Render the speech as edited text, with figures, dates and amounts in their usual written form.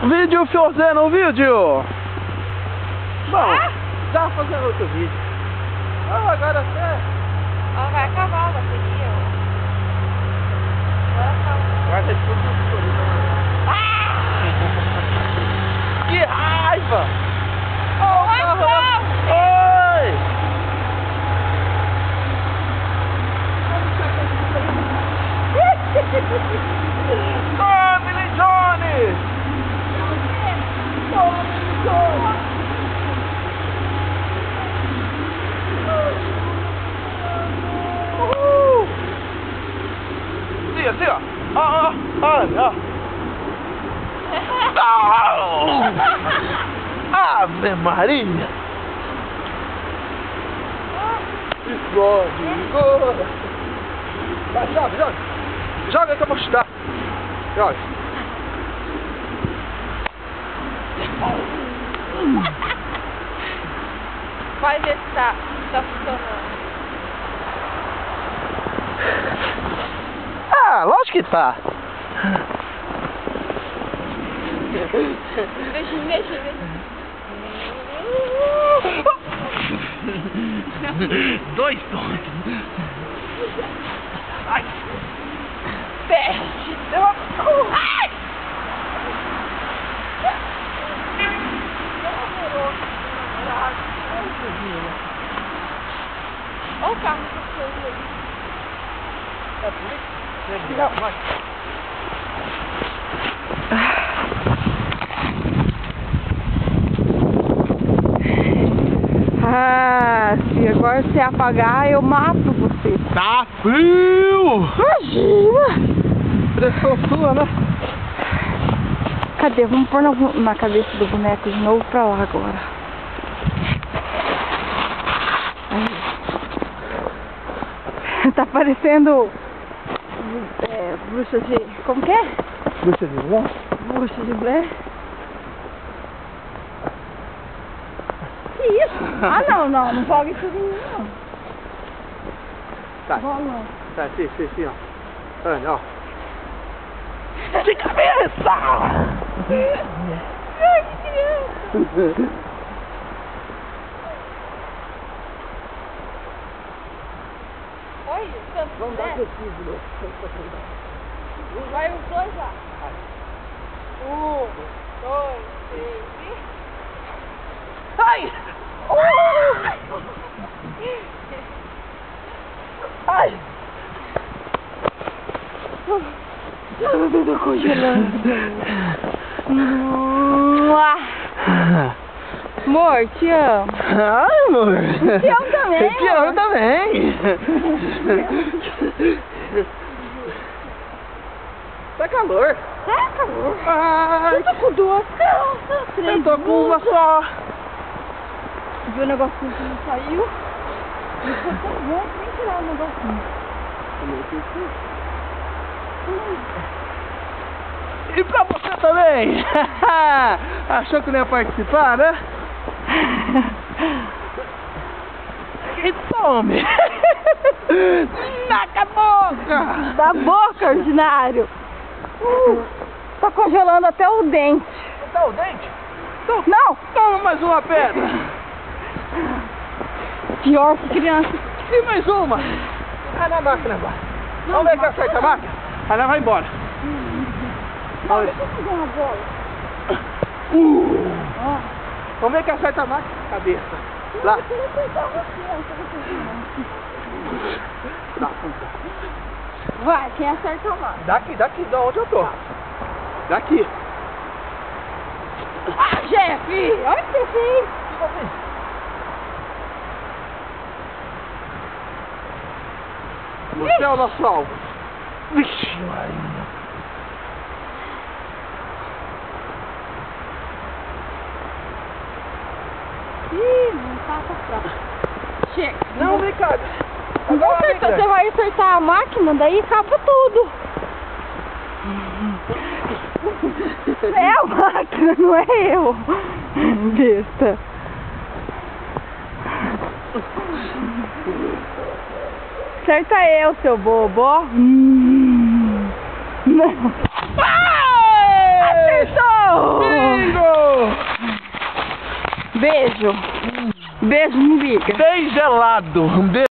Vídeo fazendo um vídeo. Bom, já fazendo outro vídeo. Ah, agora até. Ó, vai acabar a bateria. Vai ter tudo escuro. Que raiva! Oh, Oi, Paulo! Oi! Oh, Billy Johnny! Oh, Billy Johnny! Assim, ó. Ó. Ave Maria! Explode! Vai, joga! Joga que eu vou chutar! Joga! Vai ver se tá funcionando. Ah, lógico que tá! Deixa. Dois tontos! Ai! Peste! Ai! Olha o carro que foi ali. É a polícia? Não, vai. Ah, se agora você apagar, eu mato você. Tá frio! Imagina! Pressão sua, né? Cadê? Vamos pôr na cabeça do boneco de novo pra lá agora. Aí. Tá parecendo bruxa de... Como que é? Bruxa de Blair? Bruxa de Blair. Que isso? Ah, não joga isso em mim, não. Tá. Bom, não. Tá, sim, ó. Olha, ó. De cabeça! Ai, que criança! Olha, tanto Vamos dar né? aquecido de novo. Vai os dois lá. 1, 2, 3 e... Ai! Ai! Eu tô congelando. Amor, te amo. Ai, amor! Te amo também, Eu te amo amor. também! Tá calor! Tá calor. Ai! Eu tô com duas calças, três Eu tô com uma blusas. só! Viu o negocinho que não saiu? Eu tô com bom sem tirar o negocinho. E pra você também! Achou que não ia participar, né? E tome! Na boca! Da boca, ordinário! Tá congelando até o dente. Tá o dente? Então, Não! toma mais uma pedra! Pior que criança. E mais uma! Vai na máquina agora! Vamos ver que acerta a máquina? Aí nós vai embora! Não, deixa eu fazer uma bola. Vamos ver que acerta a máquina? Cabeça! Lá! Eu queria acertar você, eu quero Lá! Vai, quem acerta mais? Daqui, da onde eu tô! Daqui! Ah, Jeff! Olha o que você fez! Você é o nosso alvo! Vixe, Maria! Ih, não passa pra... Chega! Não, vem cá! Você vai acertar a máquina, daí acaba tudo! É a máquina, não é eu! Besta! Acerta eu, seu bobo. Não. Ai! Acertou! Beijo. Beijo, me liga. Bem gelado. Um beijo.